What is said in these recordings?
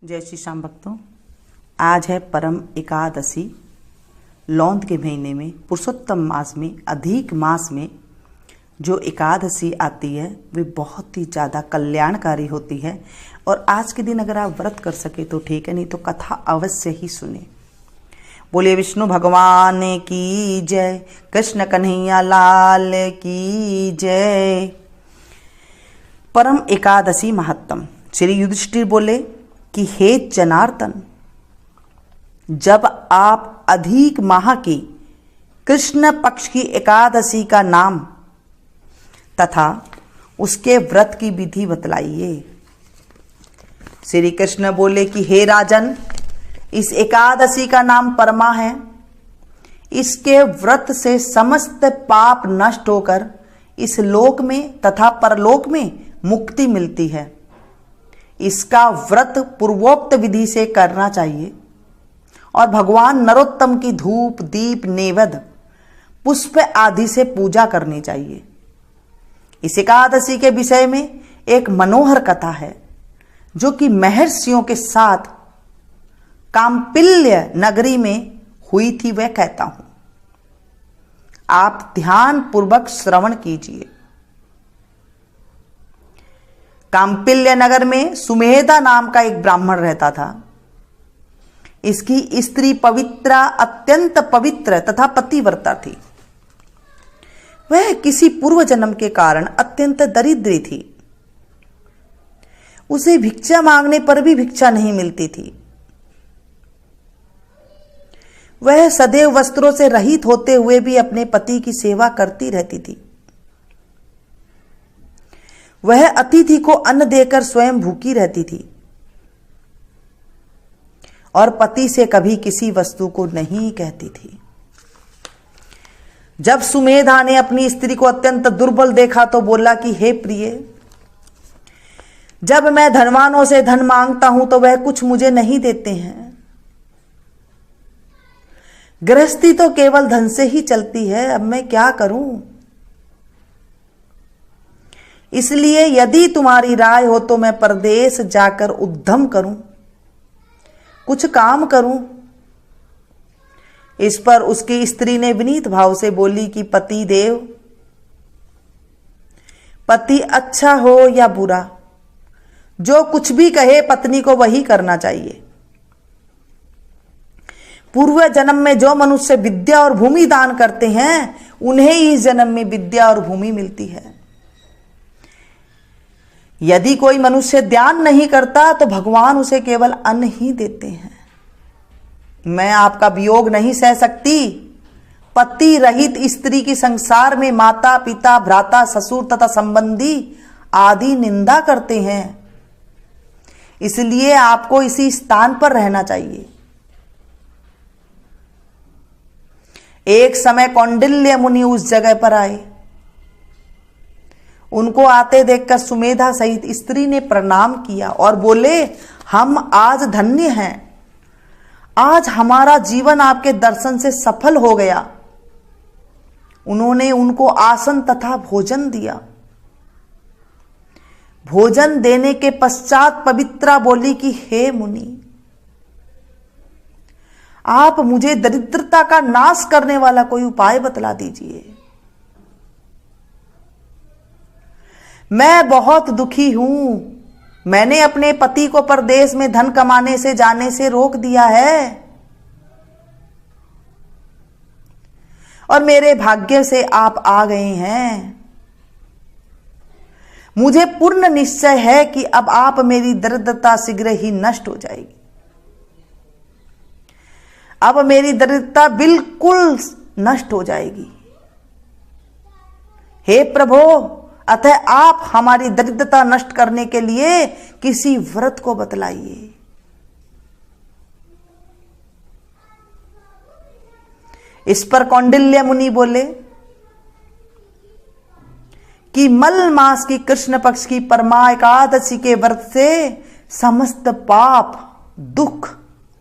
जय श्री श्याम भक्तों, आज है परम एकादशी। लौंद के महीने में, पुरुषोत्तम मास में, अधिक मास में जो एकादशी आती है वे बहुत ही ज़्यादा कल्याणकारी होती है। और आज के दिन अगर आप व्रत कर सके तो ठीक है, नहीं तो कथा अवश्य ही सुने। बोले विष्णु भगवान की जय, कृष्ण कन्हैया लाल की जय। परम एकादशी महत्तम। श्री युधिष्ठिर बोले कि हे जनार्दन, जब आप अधिक माह की कृष्ण पक्ष की एकादशी का नाम तथा उसके व्रत की विधि बतलाइए। श्री कृष्ण बोले कि हे राजन, इस एकादशी का नाम परमा है। इसके व्रत से समस्त पाप नष्ट होकर इस लोक में तथा परलोक में मुक्ति मिलती है। इसका व्रत पूर्वोक्त विधि से करना चाहिए और भगवान नरोत्तम की धूप, दीप, नैवेद्य, पुष्प आदि से पूजा करनी चाहिए। इस एकादशी के विषय में एक मनोहर कथा है जो कि महर्षियों के साथ काम्पिल्य नगरी में हुई थी, वह कहता हूं। आप ध्यान पूर्वक श्रवण कीजिए। काम्पिल्य नगर में सुमेधा नाम का एक ब्राह्मण रहता था। इसकी स्त्री पवित्रा, अत्यंत पवित्र तथा पतिव्रता थी। वह किसी पूर्व जन्म के कारण अत्यंत दरिद्री थी। उसे भिक्षा मांगने पर भी भिक्षा नहीं मिलती थी। वह सदैव वस्त्रों से रहित होते हुए भी अपने पति की सेवा करती रहती थी। वह अतिथि को अन्न देकर स्वयं भूखी रहती थी और पति से कभी किसी वस्तु को नहीं कहती थी। जब सुमेधा ने अपनी स्त्री को अत्यंत दुर्बल देखा तो बोला कि हे प्रिय, जब मैं धनवानों से धन मांगता हूं तो वह कुछ मुझे नहीं देते हैं। गृहस्थी तो केवल धन से ही चलती है, अब मैं क्या करूं? इसलिए यदि तुम्हारी राय हो तो मैं परदेश जाकर उद्यम करूं, कुछ काम करूं। इस पर उसकी स्त्री ने विनीत भाव से बोली कि पति देव, पति अच्छा हो या बुरा, जो कुछ भी कहे पत्नी को वही करना चाहिए। पूर्व जन्म में जो मनुष्य विद्या और भूमि दान करते हैं उन्हें ही इस जन्म में विद्या और भूमि मिलती है। यदि कोई मनुष्य ध्यान नहीं करता तो भगवान उसे केवल अन्न ही देते हैं। मैं आपका वियोग नहीं सह सकती। पति रहित स्त्री की संसार में माता, पिता, भ्राता, ससुर तथा संबंधी आदि निंदा करते हैं। इसलिए आपको इसी स्थान पर रहना चाहिए। एक समय कौंडिल्य मुनि उस जगह पर आए। उनको आते देखकर सुमेधा सहित स्त्री ने प्रणाम किया और बोले, हम आज धन्य हैं। आज हमारा जीवन आपके दर्शन से सफल हो गया। उन्होंने उनको आसन तथा भोजन दिया। भोजन देने के पश्चात पवित्रा बोली कि हे मुनि, आप मुझे दरिद्रता का नाश करने वाला कोई उपाय बतला दीजिए। मैं बहुत दुखी हूं। मैंने अपने पति को परदेश में धन कमाने से जाने से रोक दिया है और मेरे भाग्य से आप आ गए हैं। मुझे पूर्ण निश्चय है कि अब आप मेरी दरिद्रता शीघ्र ही नष्ट हो जाएगी। अब मेरी दरिद्रता बिल्कुल नष्ट हो जाएगी। हे प्रभु, अतः आप हमारी दरिद्रता नष्ट करने के लिए किसी व्रत को बतलाइए। इस पर कौंडिल्य मुनि बोले कि मल मास की कृष्ण पक्ष की परमा एकादशी के व्रत से समस्त पाप, दुख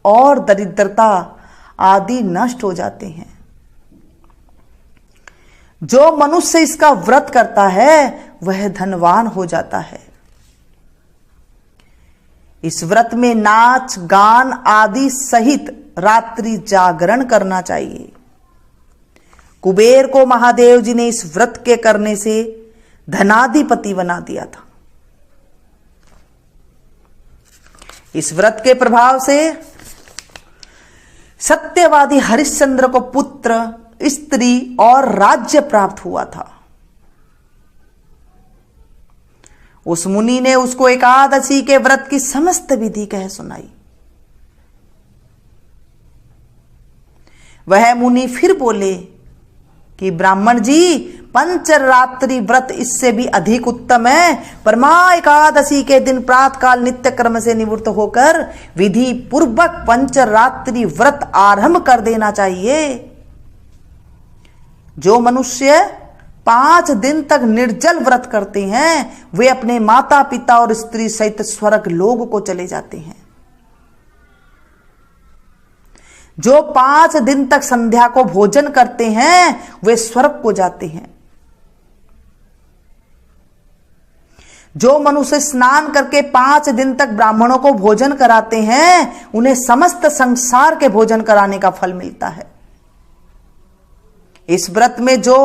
और दरिद्रता आदि नष्ट हो जाते हैं। जो मनुष्य इसका व्रत करता है वह धनवान हो जाता है। इस व्रत में नाच गान आदि सहित रात्रि जागरण करना चाहिए। कुबेर को महादेव जी ने इस व्रत के करने से धनाधिपति बना दिया था। इस व्रत के प्रभाव से सत्यवादी हरिश्चंद्र को पुत्र, स्त्री और राज्य प्राप्त हुआ था। उस मुनि ने उसको एकादशी के व्रत की समस्त विधि कह सुनाई। वह मुनि फिर बोले कि ब्राह्मण जी, पंचरात्रि व्रत इससे भी अधिक उत्तम है। परमा एकादशी के दिन प्रातःकाल नित्य कर्म से निवृत्त होकर विधि पूर्वक पंचरात्रि व्रत आरंभ कर देना चाहिए। जो मनुष्य 5 दिन तक निर्जल व्रत करते हैं वे अपने माता पिता और स्त्री सहित स्वर्ग लोक को चले जाते हैं। जो 5 दिन तक संध्या को भोजन करते हैं वे स्वर्ग को जाते हैं। जो मनुष्य स्नान करके 5 दिन तक ब्राह्मणों को भोजन कराते हैं उन्हें समस्त संसार के भोजन कराने का फल मिलता है। इस व्रत में जो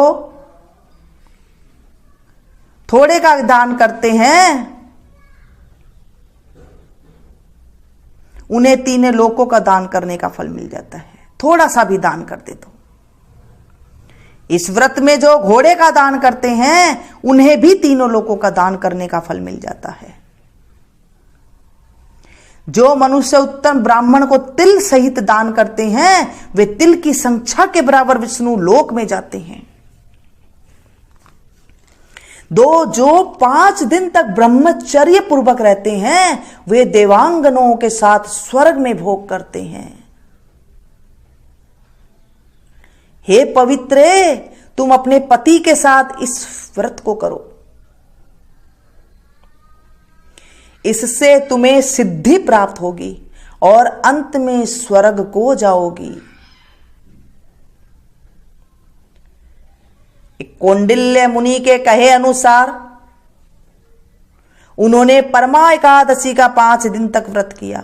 थोड़े का दान करते हैं उन्हें 3 लोकों का दान करने का फल मिल जाता है। थोड़ा सा भी दान कर दे तो। इस व्रत में जो घोड़े का दान करते हैं उन्हें भी 3 लोकों का दान करने का फल मिल जाता है। जो मनुष्य उत्तम ब्राह्मण को तिल सहित दान करते हैं वे तिल की संख्या के बराबर विष्णु लोक में जाते हैं। जो 5 दिन तक ब्रह्मचर्य पूर्वक रहते हैं वे देवांगनों के साथ स्वर्ग में भोग करते हैं। हे पवित्रे, तुम अपने पति के साथ इस व्रत को करो। इससे तुम्हें सिद्धि प्राप्त होगी और अंत में स्वर्ग को जाओगी। कौंडिल्य मुनि के कहे अनुसार उन्होंने परमा एकादशी का 5 दिन तक व्रत किया।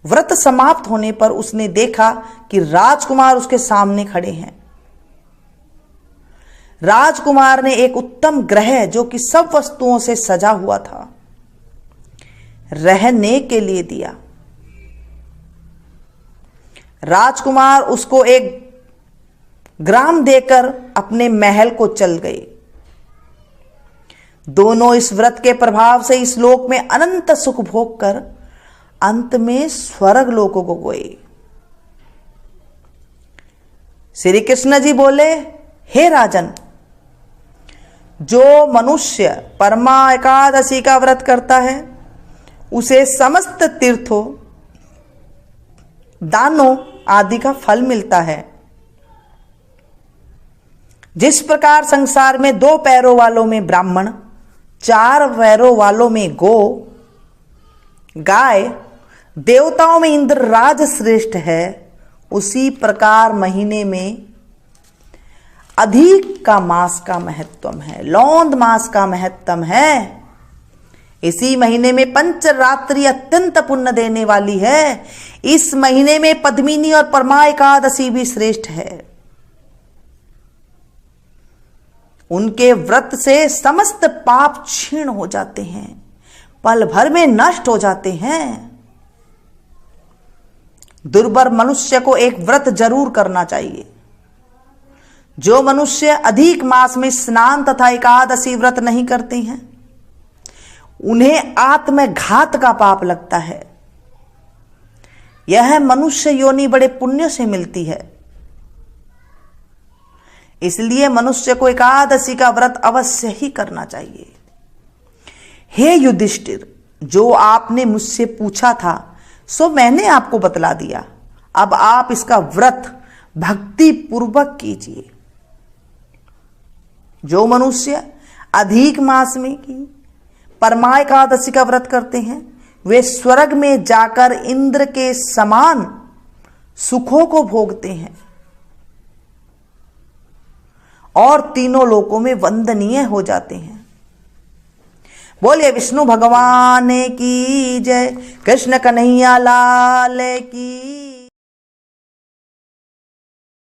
व्रत समाप्त होने पर उसने देखा कि राजकुमार उसके सामने खड़े हैं। राजकुमार ने एक उत्तम ग्रह जो कि सब वस्तुओं से सजा हुआ था रहने के लिए दिया। राजकुमार उसको एक ग्राम देकर अपने महल को चल गए। दोनों इस व्रत के प्रभाव से इस लोक में अनंत सुख भोग कर अंत में स्वर्ग लोकों को गए। श्री कृष्ण जी बोले, हे राजन, जो मनुष्य परमा एकादशी का व्रत करता है उसे समस्त तीर्थों, दानों आदि का फल मिलता है। जिस प्रकार संसार में 2 पैरों वालों में ब्राह्मण, 4 पैरों वालों में गो, गाय, देवताओं में इंद्रराज श्रेष्ठ है, उसी प्रकार महीने में अधिक का मास का महत्व है, लौंद मास का महत्व है। इसी महीने में पंचरात्रि अत्यंत पुण्य देने वाली है। इस महीने में पद्मिनी और परमा एकादशी भी श्रेष्ठ है। उनके व्रत से समस्त पाप क्षीण हो जाते हैं, पल भर में नष्ट हो जाते हैं। दुर्बल मनुष्य को एक व्रत जरूर करना चाहिए। जो मनुष्य अधिक मास में स्नान तथा एकादशी व्रत नहीं करते हैं उन्हें आत्मघात का पाप लगता है। यह मनुष्य योनि बड़े पुण्य से मिलती है। इसलिए मनुष्य को एकादशी का व्रत अवश्य ही करना चाहिए। हे युधिष्ठिर, जो आपने मुझसे पूछा था सो मैंने आपको बतला दिया। अब आप इसका व्रत भक्ति पूर्वक कीजिए। जो मनुष्य अधिक मास में की परमा एकादशी का व्रत करते हैं वे स्वर्ग में जाकर इंद्र के समान सुखों को भोगते हैं और 3 लोकों में वंदनीय हो जाते हैं। बोलिए विष्णु भगवान की जय, कृष्ण कन्हैया लाल की।